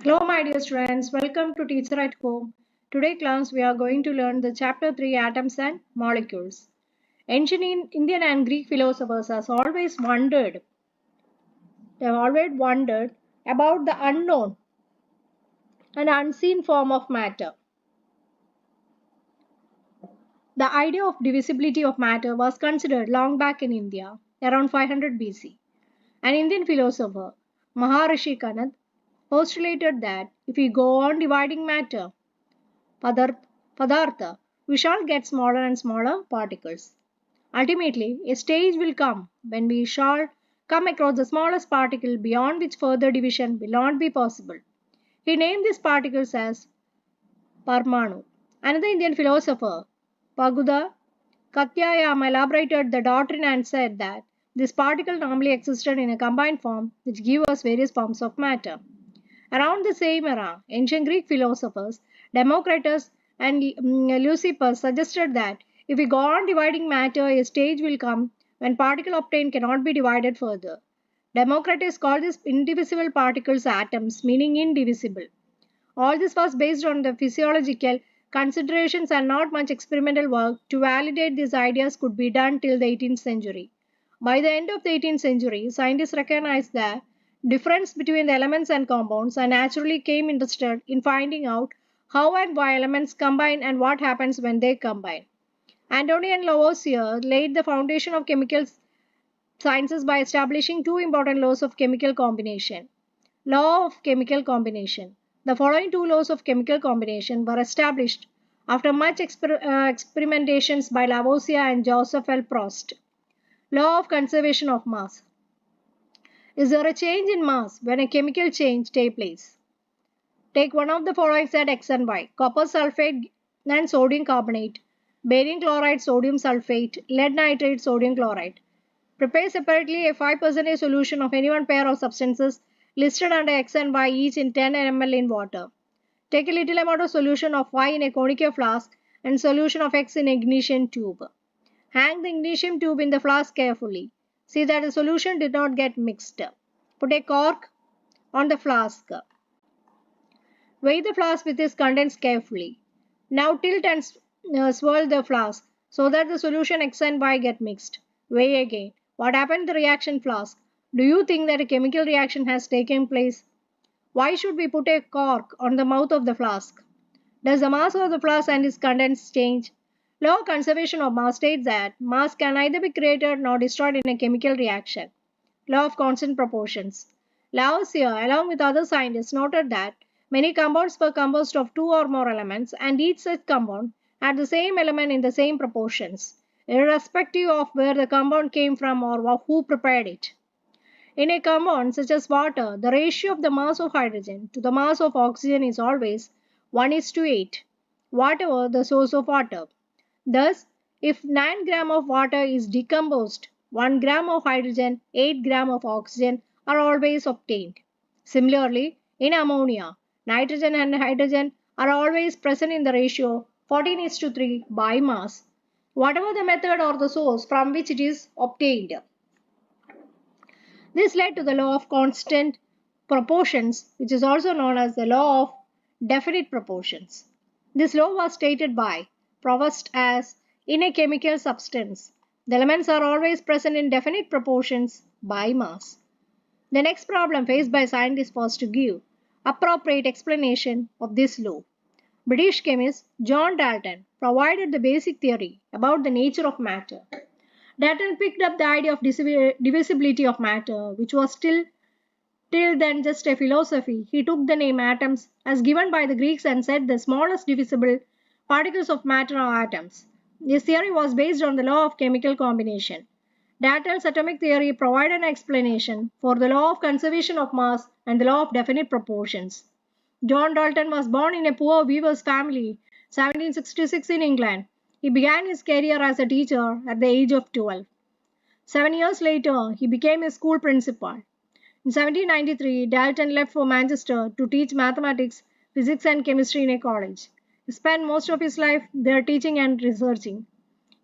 Hello my dear students, welcome to Teacher at Home. Today class we are going to learn the chapter 3 Atoms and Molecules. Ancient Indian and Greek philosophers have always wondered about the unknown and unseen form of matter. The idea of divisibility of matter was considered long back in India, around 500 BC. An Indian philosopher, Maharishi Kanad, postulated that if we go on dividing matter, Padartha, we shall get smaller and smaller particles. Ultimately, a stage will come when we shall come across the smallest particle beyond which further division will not be possible. He named these particles as Parmanu. Another Indian philosopher, Paguda Katyayama, elaborated the doctrine and said that this particle normally existed in a combined form which give us various forms of matter. Around the same era, ancient Greek philosophers Democritus and Leucippus suggested that if we go on dividing matter, a stage will come when particle obtained cannot be divided further. Democritus called these indivisible particles atoms, meaning indivisible. All this was based on the physiological considerations and not much experimental work to validate these ideas could be done till the 18th century. By the end of the 18th century, scientists recognized the difference between the elements and compounds and naturally came interested in finding out how and why elements combine and what happens when they combine. Antoine Lavoisier laid the foundation of chemical sciences by establishing two important laws of chemical combination. Law of chemical combination. The following two laws of chemical combination were established after much experimentations by Lavoisier and Joseph L. Proust. Law of conservation of mass. Is there a change in mass when a chemical change takes place? Take one of the following set X and Y. Copper sulfate and sodium carbonate. Barium chloride, sodium sulfate. Lead nitrate, sodium chloride. Prepare separately a 5% solution of any one pair of substances listed under X and Y each in 10 ml in water. Take a little amount of solution of Y in a conical flask and solution of X in an ignition tube. Hang the ignition tube in the flask carefully. See that the solution did not get mixed. Put a cork on the flask. Weigh the flask with its contents carefully. Now tilt and swirl the flask so that the solution X and Y get mixed. Weigh again. What happened to the reaction flask? Do you think that a chemical reaction has taken place? Why should we put a cork on the mouth of the flask? Does the mass of the flask and its contents change? Law of conservation of mass states that mass can neither be created nor destroyed in a chemical reaction. Law of constant proportions. Lavoisier, along with other scientists, noted that many compounds were composed of two or more elements and each such compound had the same element in the same proportions, irrespective of where the compound came from or who prepared it. In a compound such as water, the ratio of the mass of hydrogen to the mass of oxygen is always 1:8, whatever the source of water. Thus, if 9 gram of water is decomposed, 1 gram of hydrogen, 8 gram of oxygen are always obtained. Similarly, in ammonia, nitrogen and hydrogen are always present in the ratio 14:3 by mass, whatever the method or the source from which it is obtained. This led to the law of constant proportions, which is also known as the law of definite proportions. This law was stated by Proust as, in a chemical substance, the elements are always present in definite proportions by mass. The next problem faced by scientists was to give appropriate explanation of this law. British chemist John Dalton provided the basic theory about the nature of matter. Dalton picked up the idea of divisibility of matter, which was till then just a philosophy. He took the name atoms as given by the Greeks and said the smallest divisible particles of matter are atoms. This theory was based on the law of chemical combination. Dalton's atomic theory provided an explanation for the law of conservation of mass and the law of definite proportions. John Dalton was born in a poor weaver's family, 1766 in England. He began his career as a teacher at the age of 12. 7 years later, he became a school principal. In 1793, Dalton left for Manchester to teach mathematics, physics and chemistry in a college. He spent most of his life there teaching and researching.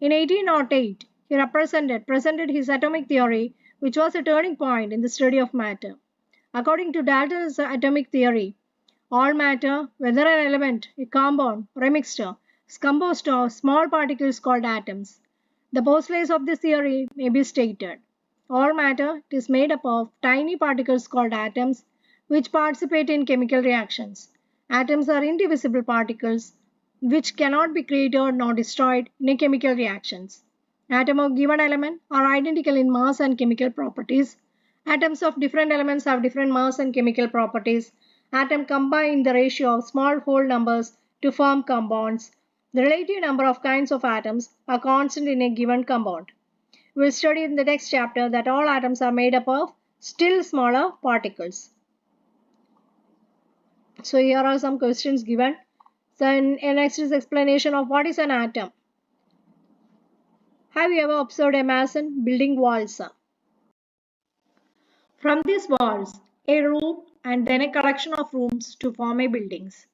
In 1808, he presented his atomic theory, which was a turning point in the study of matter. According to Dalton's atomic theory, All matter, whether an element, a compound, or a mixture, is composed of small particles called atoms. The postulates of this theory may be stated. All matter is made up of tiny particles called atoms which participate in chemical reactions. Atoms are indivisible particles which cannot be created nor destroyed in a chemical reactions. Atoms of given element are identical in mass and chemical properties. Atoms of different elements have different mass and chemical properties. Atoms combine the ratio of small whole numbers to form compounds. The relative number of kinds of atoms are constant in a given compound. We'll study in the next chapter that all atoms are made up of still smaller particles. So here are some questions given. So next is explanation of what is an atom. Have you ever observed a mason building walls? From these walls, a room and then a collection of rooms to form a buildings.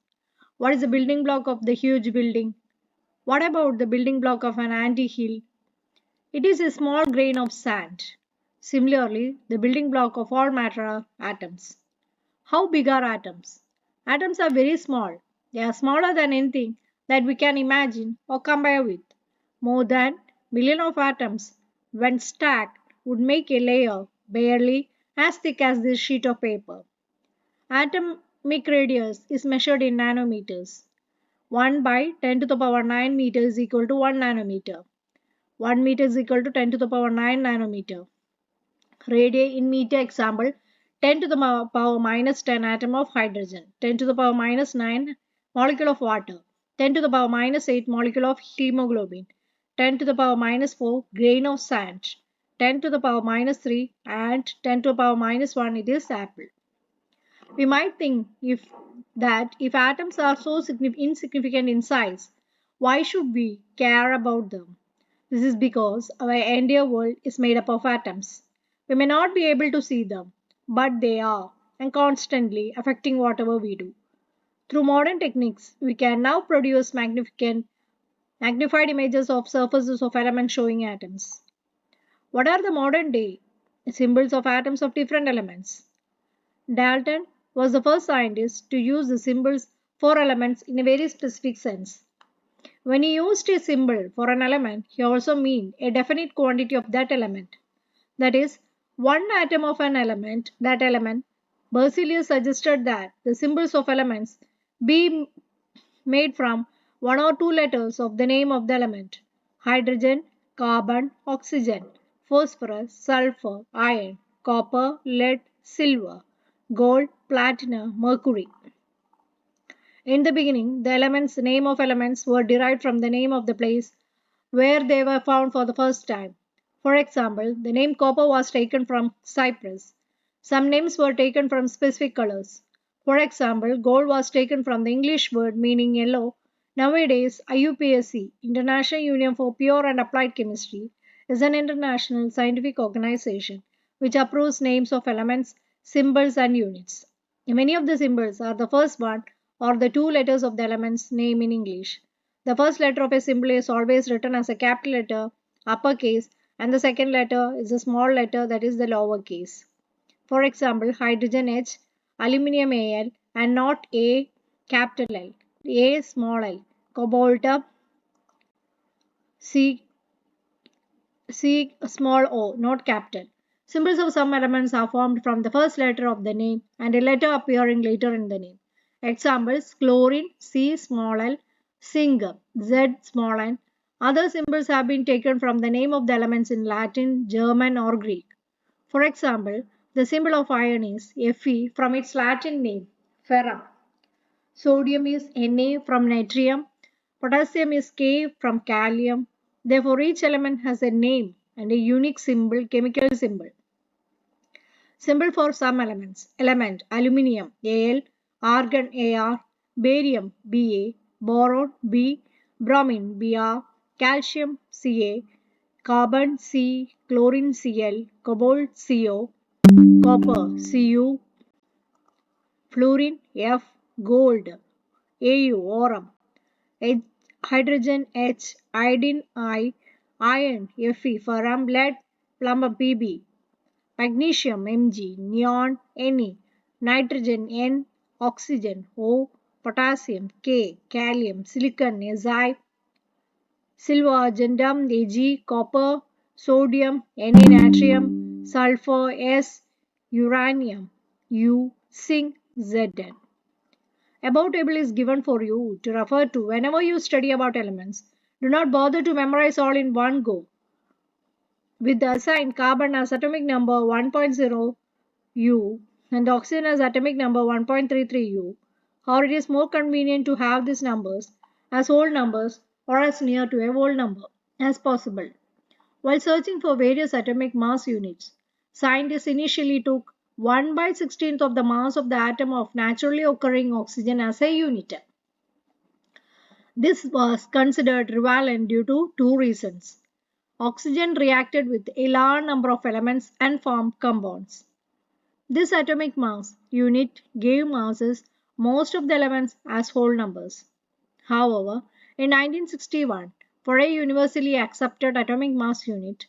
What is the building block of the huge building? What about the building block of an ant-hill? It is a small grain of sand. Similarly, the building block of all matter are atoms. How big are atoms? Atoms are very small. They are smaller than anything that we can imagine or compare with. More than million of atoms, when stacked, would make a layer barely as thick as this sheet of paper. Atomic radius is measured in nanometers. 1 by 10 to the power 9 meter is equal to 1 nanometer. 1 meter is equal to 10 to the power 9 nanometer. Radii in meter example 10 to the power minus 10 atom of hydrogen, 10 to the power minus 9 molecule of water, 10 to the power minus 8 molecule of hemoglobin, 10 to the power minus 4 grain of sand, 10 to the power minus 3 and 10 to the power minus 1 it is apple. We might think if atoms are so insignificant in size, why should we care about them? This is because our entire world is made up of atoms. We may not be able to see them, but they are and constantly affecting whatever we do. Through modern techniques, we can now produce magnified images of surfaces of elements showing atoms. What are the modern day symbols of atoms of different elements? Dalton was the first scientist to use the symbols for elements in a very specific sense. When he used a symbol for an element, he also meant a definite quantity of that element. That is, one atom of an element, that element. Berzelius suggested that the symbols of elements be made from one or two letters of the name of the element. Hydrogen, carbon, oxygen, phosphorus, sulfur, iron, copper, lead, silver, gold, platinum, mercury. In the beginning, the name of elements were derived from the name of the place where they were found for the first time. For example, the name copper was taken from Cyprus. Some names were taken from specific colors. For example, gold was taken from the English word meaning yellow. Nowadays, IUPAC, International Union for Pure and Applied Chemistry, is an international scientific organization which approves names of elements, symbols, and units. Many of the symbols are the first one or the two letters of the element's name in English. The first letter of a symbol is always written as a capital letter, uppercase, and the second letter is a small letter that is the lowercase. For example, hydrogen H, aluminium Al, and not A capital L, A small l, cobalt C small o, not capital. Symbols of some elements are formed from the first letter of the name and a letter appearing later in the name. Examples, chlorine, C small l, zinc, Z small n. Other symbols have been taken from the name of the elements in Latin, German or Greek. For example, the symbol of iron is Fe from its Latin name, ferrum. Sodium is Na from natrium. Potassium is K from kalium. Therefore, each element has a name and a unique symbol, chemical symbol. Symbol for some elements. Element, aluminium, Al, argon, Ar, barium, Ba, boron, B, bromine, Br, calcium, Ca, carbon, C, chlorine, Cl, cobalt, Co, copper, Cu, fluorine, F, gold, Au, aurum, hydrogen, H, iodine, I, iron, Fe, ferrum, lead, plumber, Pb, magnesium, Mg, neon, Ne, nitrogen, N, oxygen O, potassium K, calcium, silicon Si, silver, argentum Ag, copper, sodium Na, natrium, sulfur S, uranium U, zinc Zn. Above table is given for you to refer to whenever you study about elements. Do not bother to memorize all in one go. With the assigned carbon as atomic number 1.0 U and oxygen as atomic number 1.33 U, or it is more convenient to have these numbers as whole numbers or as near to a whole number as possible. While searching for various atomic mass units, scientists initially took 1 by 16th of the mass of the atom of naturally occurring oxygen as a unit. This was considered relevant due to two reasons. Oxygen reacted with a large number of elements and formed compounds. This atomic mass unit gave masses most of the elements as whole numbers. However, in 1961, for a universally accepted atomic mass unit,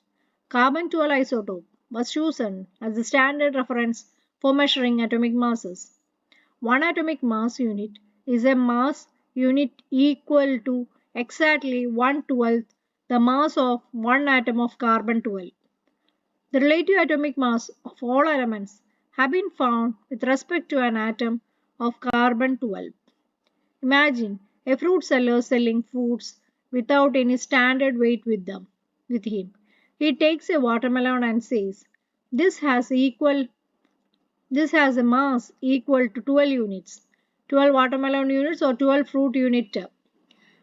carbon-12 isotope was chosen as the standard reference for measuring atomic masses. One atomic mass unit is a mass unit equal to exactly 1/12 the mass of one atom of carbon-12. The relative atomic mass of all elements have been found with respect to an atom of carbon-12. Imagine a fruit seller selling fruits without any standard weight with him. He takes a watermelon and says, this has a mass equal to 12 units. 12 watermelon units or 12 fruit unit.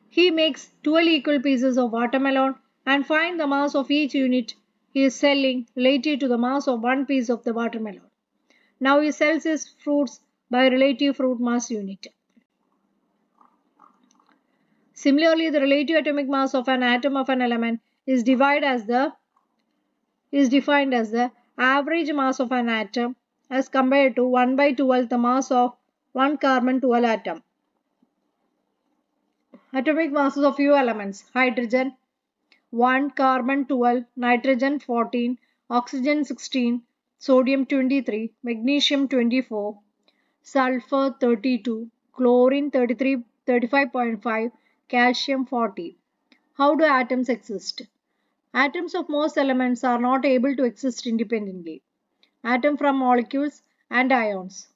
He makes 12 equal pieces of watermelon and find the mass of each unit he is selling relative to the mass of one piece of the watermelon. Now he sells his fruits by relative fruit mass unit. Similarly, the relative atomic mass of an atom of an element is defined as the average mass of an atom as compared to 1 by 12 the mass of one carbon-12 atom. Atomic masses of few elements: hydrogen 1, carbon-12, nitrogen 14, oxygen 16, sodium 23, magnesium 24, sulfur 32, chlorine 35.5, calcium 40. How do atoms exist? Atoms of most elements are not able to exist independently. Atoms form molecules and ions.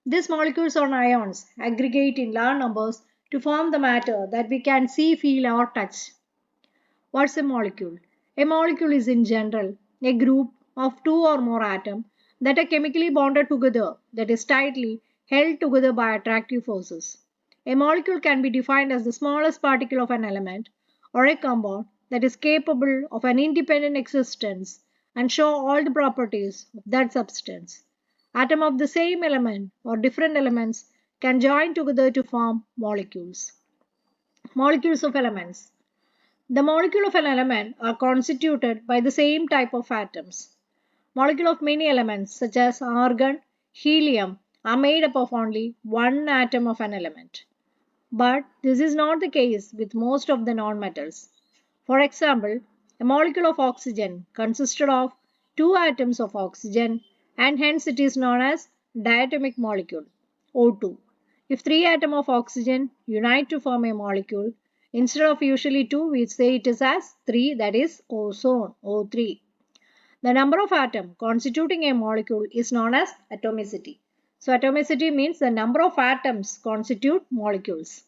These molecules or ions aggregate in large numbers to form the matter that we can see, feel, or touch. What's a molecule? A molecule is in general a group of two or more atoms that are chemically bonded together, that is tightly held together by attractive forces. A molecule can be defined as the smallest particle of an element or a compound that is capable of an independent existence and show all the properties of that substance. Atoms of the same element or different elements can join together to form molecules. Molecules of elements. The molecule of an element are constituted by the same type of atoms. Molecule of many elements such as argon, helium are made up of only one atom of an element. But this is not the case with most of the nonmetals. For example, a molecule of oxygen consisted of two atoms of oxygen and hence it is known as diatomic molecule O2. If three atoms of oxygen unite to form a molecule, instead of usually two, we say it is as three, that is ozone O3. The number of atoms constituting a molecule is known as atomicity. So atomicity means the number of atoms constitute molecules.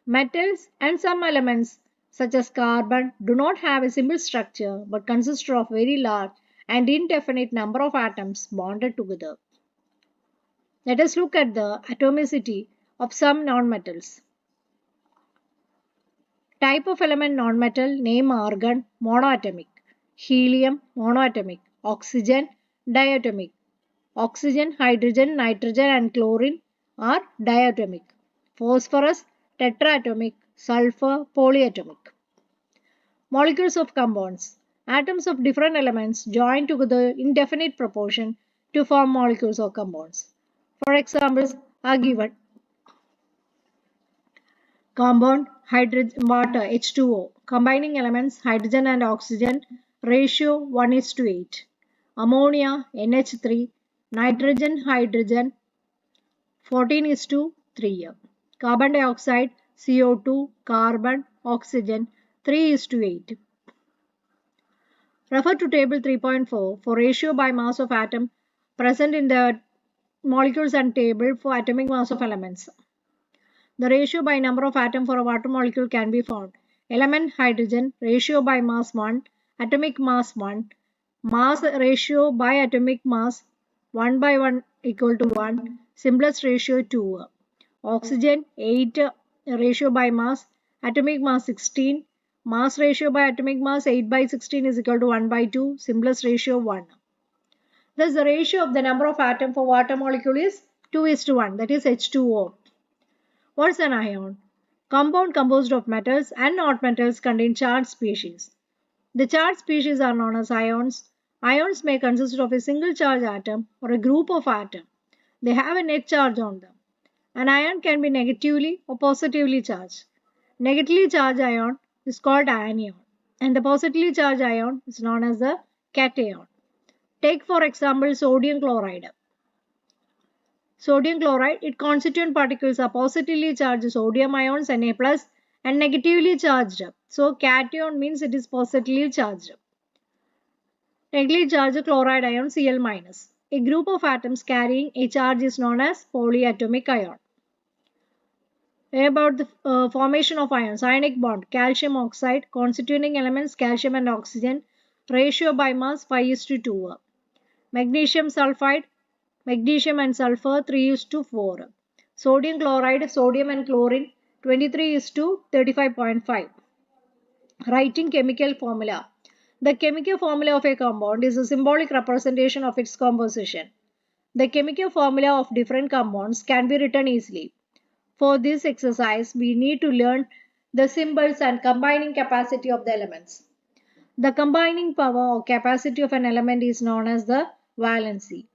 Metals and some elements such as carbon do not have a simple structure but consist of very large and indefinite number of atoms bonded together. Let us look at the atomicity of some nonmetals. Type of element nonmetal: name argon, monoatomic; helium, monoatomic; oxygen, diatomic; oxygen, hydrogen, nitrogen and chlorine are diatomic; phosphorus, tetraatomic; sulfur, polyatomic. Molecules of compounds. Atoms of different elements join together in definite proportion to form molecules or compounds. For examples are given: compound hydrogen water H2O, combining elements hydrogen and oxygen, ratio 1:8. Ammonia NH3, nitrogen hydrogen 14 is to 3. Carbon dioxide, CO2, carbon, oxygen, 3 is to 8. Refer to table 3.4 for ratio by mass of atom present in the molecules and table for atomic mass of elements. The ratio by number of atom for a water molecule can be found. Element hydrogen, ratio by mass 1, atomic mass 1, mass ratio by atomic mass 1 by 1 equal to 1, simplest ratio 2. Oxygen 8, ratio by mass, atomic mass 16, mass ratio by atomic mass 8 by 16 is equal to 1 by 2, simplest ratio 1. Thus the ratio of the number of atom for water molecule is 2 is to 1, that is H2O. What's an ion? Compound composed of metals and not metals contain charged species. The charged species are known as ions. Ions may consist of a single charge atom or a group of atoms. They have a net charge on them. An ion can be negatively or positively charged. Negatively charged ion is called anion, and the positively charged ion is known as the cation. Take for example sodium chloride. Sodium chloride, its constituent particles are positively charged sodium ions Na plus and negatively charged. So cation means it is positively charged. Negatively charged chloride ion Cl minus. A group of atoms carrying a charge is known as polyatomic ion. About the formation of ions, ionic bond, calcium oxide, constituting elements calcium and oxygen, ratio by mass 5 is to 2. Magnesium sulfide, magnesium and sulfur 3 is to 4. Sodium chloride, sodium and chlorine 23 is to 35.5. Writing chemical formula. The chemical formula of a compound is a symbolic representation of its composition. The chemical formula of different compounds can be written easily. For this exercise, we need to learn the symbols and combining capacity of the elements. The combining power or capacity of an element is known as the valency.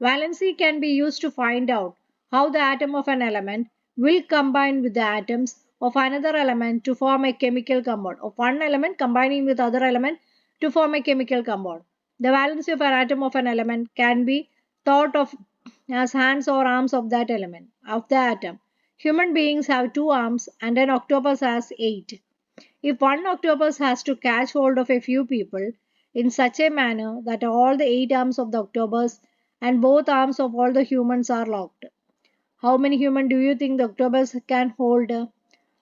Valency can be used to find out how the atom of an element will combine with the atoms of another element to form a chemical compound, of one element combining with other element to form a chemical compound. The valency of an atom of an element can be thought of as hands or arms of that element, of the atom. Human beings have 2 arms and an octopus has 8. If one octopus has to catch hold of a few people in such a manner that all the 8 arms of the octopus and both arms of all the humans are locked, how many humans do you think the octopus can hold?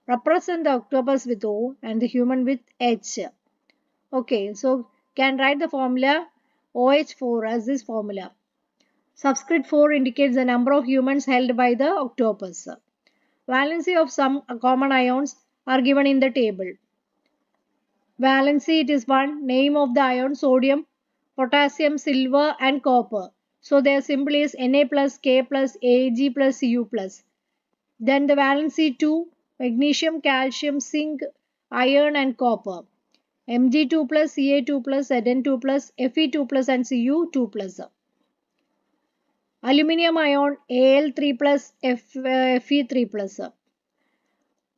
Represent the octopus with O and the human with H. Okay, so can write the formula OH4 as this formula. Subscript 4 indicates the number of humans held by the octopus. Valency of some common ions are given in the table. Valency, it is 1. Name of the ion sodium, potassium, silver and copper. So their symbol is Na plus, K plus, Ag plus, Cu plus. Then the valency 2. Magnesium, calcium, zinc, iron and copper. Mg2 plus, Ca2 plus, Zn2 plus, Fe2 plus and Cu2 plus. Aluminium ion Al3 plus, Fe3 plus.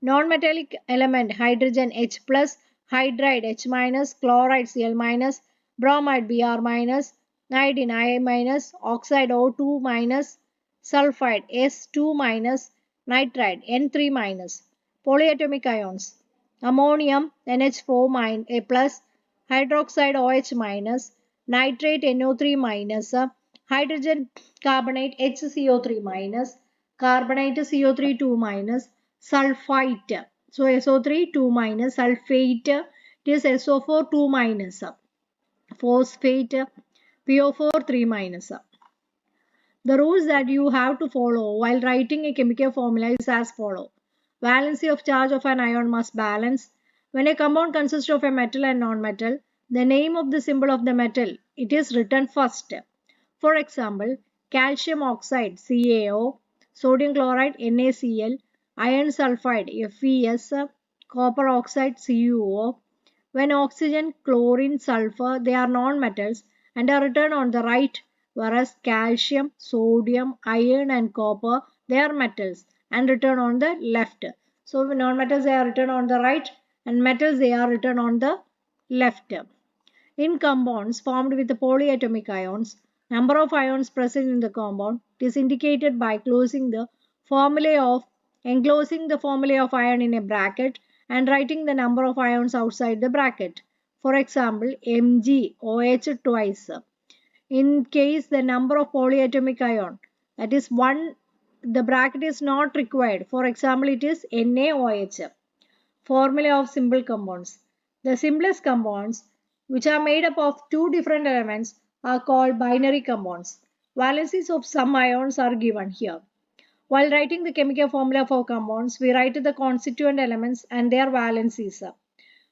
Non-metallic element hydrogen H plus, hydride H minus, chloride Cl minus, bromide Br minus, iodine I minus, oxide O2 minus, sulfide S2 minus, nitride N3 minus. Polyatomic ions ammonium NH4 A plus, hydroxide OH minus, nitrate NO3 minus, hydrogen carbonate HCO3 minus, carbonate CO3 2 minus, sulfite. So SO3 2 minus, sulfate it is SO4 2 minus, phosphate PO4 3 minus. The rules that you have to follow while writing a chemical formula is as follows. Valency of charge of an ion must balance. When a compound consists of a metal and non-metal, the name of the symbol of the metal, it is written first. For example, calcium oxide CaO, sodium chloride NaCl, iron sulfide FeS, copper oxide CuO. When oxygen, chlorine, sulfur, they are non-metals and are written on the right, whereas calcium, sodium, iron and copper, they are metals and written on the left. So non-metals they are written on the right and metals they are written on the left. In compounds formed with polyatomic ions, number of ions present in the compound is indicated by closing the Formula of enclosing the formula of ion in a bracket and writing the number of ions outside the bracket. For example, MgOH twice. In case the number of polyatomic ion, that is 1, the bracket is not required. For example, it is NaOH. Formula of simple compounds. The simplest compounds, which are made up of two different elements, are called binary compounds. Valencies of some ions are given here. While writing the chemical formula for compounds, we write the constituent elements and their valencies.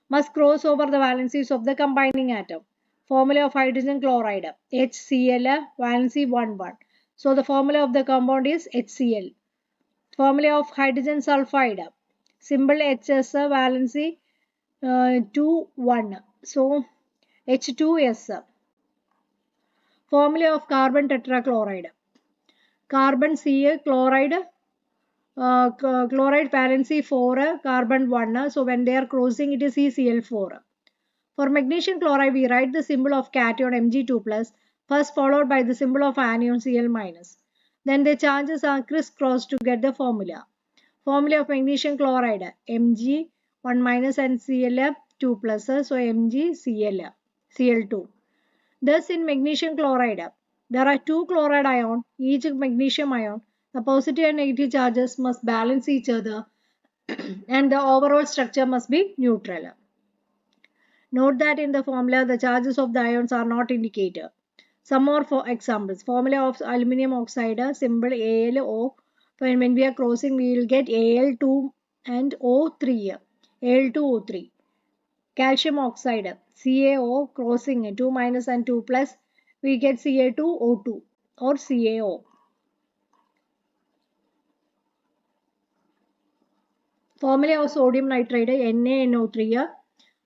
Must cross over the valencies of the combining atom. Formula of hydrogen chloride, HCl, valency 1, 1. So the formula of the compound is HCl. Formula of hydrogen sulfide, symbol HS, valency 2, 1. So H2S. Formula of carbon tetrachloride. Carbon Ca, chloride, chloride valency 4, carbon 1. So when they are crossing, it is CCl4. For magnesium chloride, we write the symbol of cation Mg2 plus, first followed by the symbol of anion Cl minus. Then the charges are crisscrossed to get the formula. Formula of magnesium chloride, Mg1 minus and Cl2 plus, so MgCl, Cl2. Thus in magnesium chloride, there are two chloride ions, each magnesium ion. The positive and negative charges must balance each other and the overall structure must be neutral. Note that in the formula, the charges of the ions are not indicated. Some more for examples. Formula of aluminum oxide, symbol AlO. When we are crossing, we will get Al2 and O3. Al2O3. Calcium oxide, CaO, crossing 2 minus and 2 plus, we get Ca2O2 or CaO. Formula of sodium nitride, NaNO3,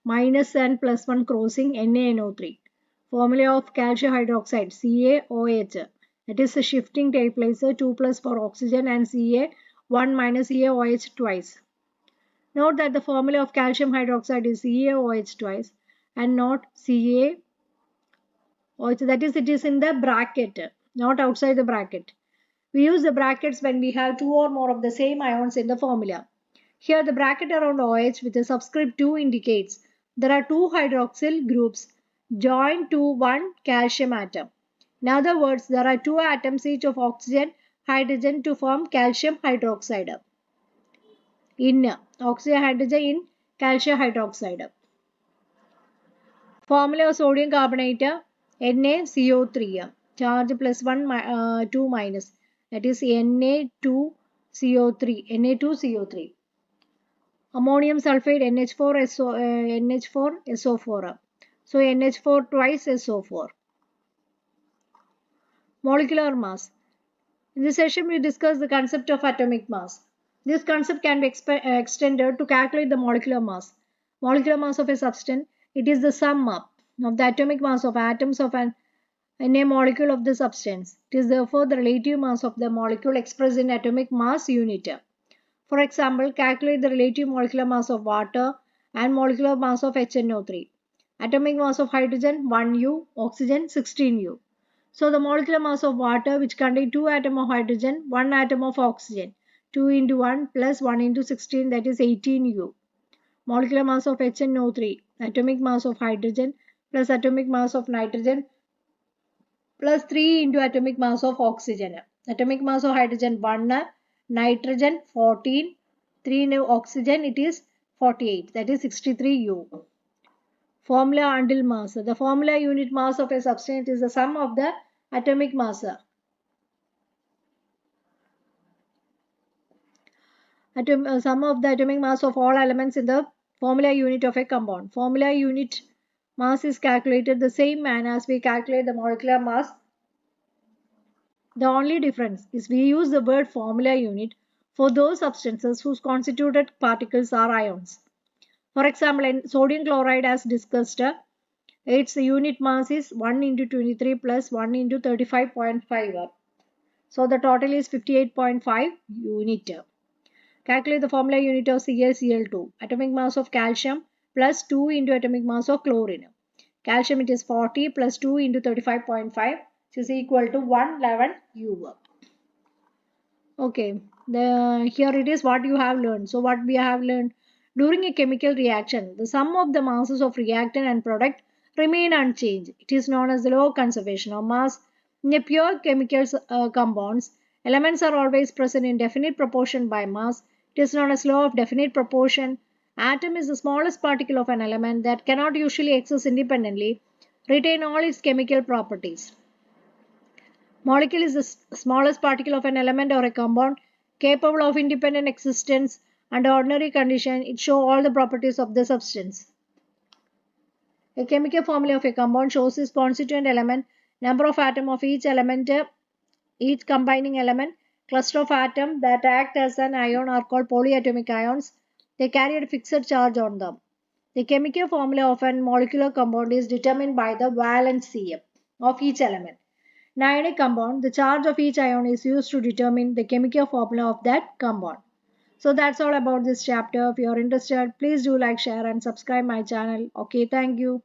minus and plus 1 crossing NaNO3. Formula of calcium hydroxide, CaOH. That is a shifting take place, 2 plus for oxygen and Ca1 minus CaOH twice. Note that the formula of calcium hydroxide is CaOH twice and not CaOH. That is, it is in the bracket, not outside the bracket. We use the brackets when we have two or more of the same ions in the formula. Here the bracket around OH with the subscript 2 indicates there are two hydroxyl groups joined to one calcium atom. In other words, there are two atoms each of oxygen, hydrogen to form calcium hydroxide. In oxygen, hydrogen in calcium hydroxide. Formula of sodium carbonate, NaCO3. Charge plus 1, 2 minus. That is Na2CO3. Na2CO3. Ammonium sulfate NH4SO4. So NH4 twice SO4. Molecular mass. In this session we discuss the concept of atomic mass. This concept can be extended to calculate the molecular mass. Molecular mass of a substance, it is the sum up of the atomic mass of atoms of in a molecule of the substance. It is therefore the relative mass of the molecule expressed in atomic mass unit. For example, calculate the relative molecular mass of water and molecular mass of HNO3. Atomic mass of hydrogen 1U, oxygen 16U. So the molecular mass of water, which contains 2 atoms of hydrogen, 1 atom of oxygen, 2 into 1 plus 1 into 16, that is 18U. Molecular mass of HNO3, atomic mass of hydrogen plus atomic mass of nitrogen plus 3 into atomic mass of oxygen. Atomic mass of hydrogen 1, nitrogen 14, 3 into oxygen it is 48, that is 63U. Formula until mass. The formula unit mass of a substance is the sum of the atomic mass. Sum of the atomic mass of all elements in the formula unit of a compound. Formula unit mass is calculated the same manner as we calculate the molecular mass. The only difference is we use the word formula unit for those substances whose constituted particles are ions. For example, in sodium chloride as discussed, its unit mass is 1 into 23 plus 1 into 35.5. So the total is 58.5 unit. Calculate the formula unit of CaCl2. Atomic mass of calcium plus 2 into atomic mass of chlorine. Calcium it is 40 plus 2 into 35.5, which is equal to 111 U. Okay, here it is what you have learned. So what we have learned, during a chemical reaction, the sum of the masses of reactant and product remain unchanged. It is known as the law of conservation of mass. In a pure chemical compounds, elements are always present in definite proportion by mass. It is known as law of definite proportion. Atom is the smallest particle of an element that cannot usually exist independently, retain all its chemical properties. Molecule is the smallest particle of an element or a compound capable of independent existence under ordinary conditions. It shows all the properties of the substance. A chemical formula of a compound shows its constituent element, number of atoms of each element, each combining element, cluster of atoms that act as an ion are called polyatomic ions. They carry a fixed charge on them. The chemical formula of a molecular compound is determined by the valency of each element. In ionic compound, the charge of each ion is used to determine the chemical formula of that compound. So that's all about this chapter. If you are interested, please do like, share and subscribe my channel. Okay, thank you.